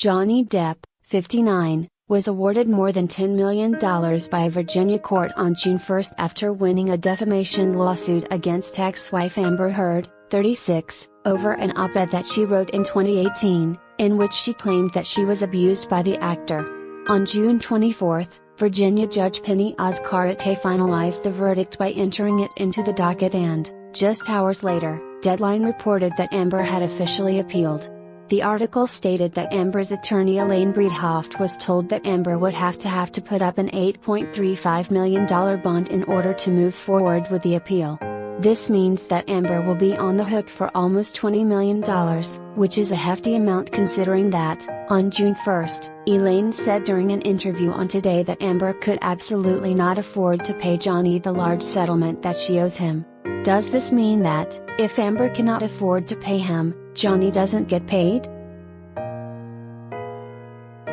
Johnny Depp, 59, was awarded more than $10 million by a Virginia court on June 1 after winning a defamation lawsuit against ex-wife Amber Heard, 36, over an op-ed that she wrote in 2018, in which she claimed that she was abused by the actor. On June 24, Virginia Judge Penney Azcarate finalized the verdict by entering it into the docket and, just hours later, Deadline reported that Amber had officially appealed. The article stated that Amber's attorney Elaine Bredehoft was told that Amber would have to put up an $8.35 million bond in order to move forward with the appeal. This means that Amber will be on the hook for almost $20 million, which is a hefty amount considering that, on June 1, Elaine said during an interview on Today that Amber could absolutely not afford to pay Johnny the large settlement that she owes him. Does this mean that, if Amber cannot afford to pay him, Johnny doesn't get paid?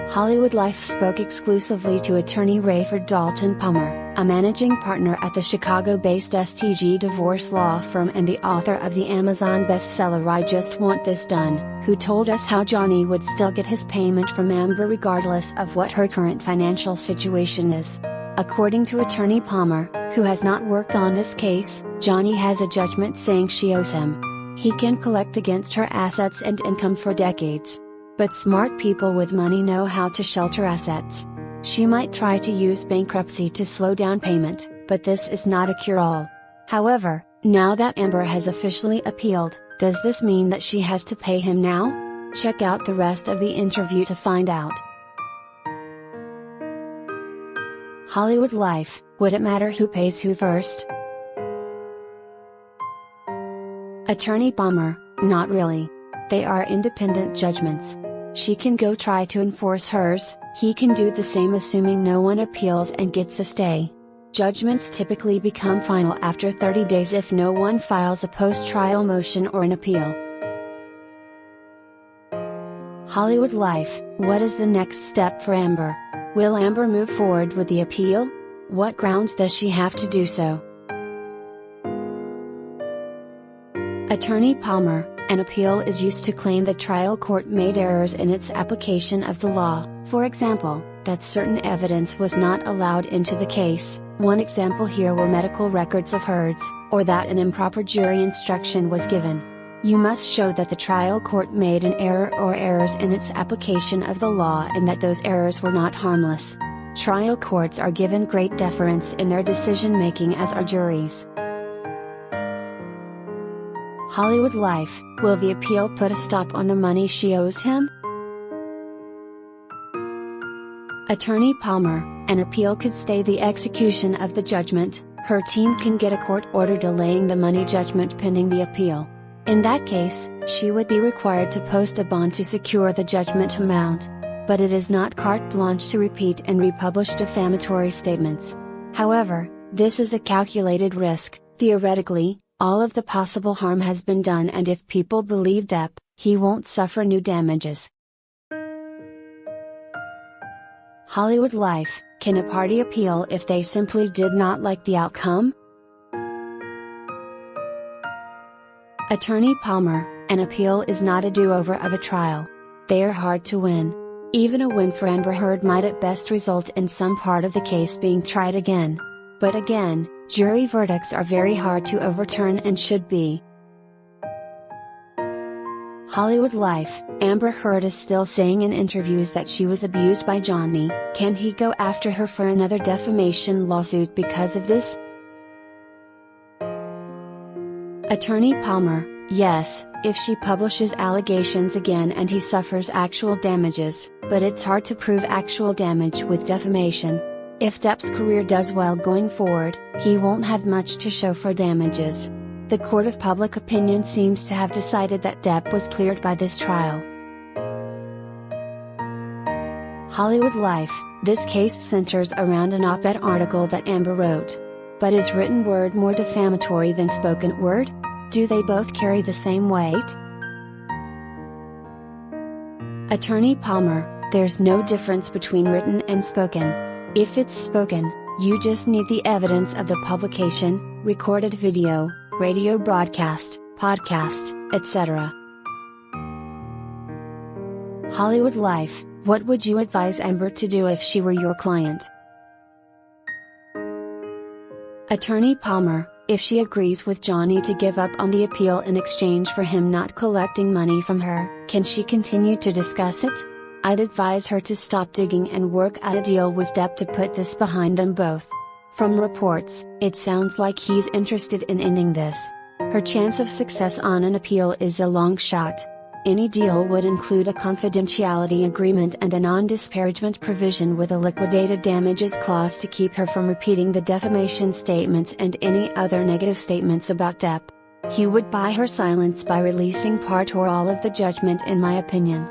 Hollywood Life spoke exclusively to attorney Rayford Dalton Palmer, a managing partner at the Chicago-based STG divorce law firm and the author of the Amazon bestseller I Just Want This Done, who told us how Johnny would still get his payment from Amber regardless of what her current financial situation is. According to attorney Palmer, who has not worked on this case, Johnny has a judgment saying she owes him. He can collect against her assets and income for decades. But smart people with money know how to shelter assets. She might try to use bankruptcy to slow down payment, but this is not a cure-all. However, now that Amber has officially appealed, does this mean that she has to pay him now? Check out the rest of the interview to find out. Hollywood Life, would it matter who pays who first? Attorney Palmer, not really. They are independent judgments. She can go try to enforce hers, he can do the same assuming no one appeals and gets a stay. Judgments typically become final after 30 days if no one files a post-trial motion or an appeal. Hollywood Life, what is the next step for Amber? Will Amber move forward with the appeal? What grounds does she have to do so? Attorney Palmer, an appeal is used to claim the trial court made errors in its application of the law, for example, that certain evidence was not allowed into the case, one example here were medical records of Heard's, or that an improper jury instruction was given. You must show that the trial court made an error or errors in its application of the law and that those errors were not harmless. Trial courts are given great deference in their decision-making as are juries. Hollywood Life, will the appeal put a stop on the money she owes him? Attorney Palmer, an appeal could stay the execution of the judgment, her team can get a court order delaying the money judgment pending the appeal. In that case, she would be required to post a bond to secure the judgment amount. But it is not carte blanche to repeat and republish defamatory statements. However, this is a calculated risk. Theoretically, all of the possible harm has been done, and if people believe Depp, he won't suffer new damages. Hollywood Life, can a party appeal if they simply did not like the outcome? Attorney Palmer, an appeal is not a do-over of a trial. They are hard to win. Even a win for Amber Heard might at best result in some part of the case being tried again. But again, jury verdicts are very hard to overturn and should be. Hollywood Life, Amber Heard is still saying in interviews that she was abused by Johnny. Can he go after her for another defamation lawsuit because of this? Attorney Palmer, yes, if she publishes allegations again and he suffers actual damages, but it's hard to prove actual damage with defamation. If Depp's career does well going forward, he won't have much to show for damages. The court of public opinion seems to have decided that Depp was cleared by this trial. Hollywood Life, this case centers around an op-ed article that Amber wrote. But is written word more defamatory than spoken word? Do they both carry the same weight? Attorney Palmer, there's no difference between written and spoken. If it's spoken, you just need the evidence of the publication, recorded video, radio broadcast, podcast, etc. Hollywood life, what would you advise Amber to do if she were your client? Attorney Palmer, if she agrees with Johnny to give up on the appeal in exchange for him not collecting money from her, can she continue to discuss it? I'd advise her to stop digging and work out a deal with Depp to put this behind them both. From reports, it sounds like he's interested in ending this. Her chance of success on an appeal is a long shot. Any deal would include a confidentiality agreement and a non-disparagement provision with a liquidated damages clause to keep her from repeating the defamation statements and any other negative statements about Depp. He would buy her silence by releasing part or all of the judgment, in my opinion.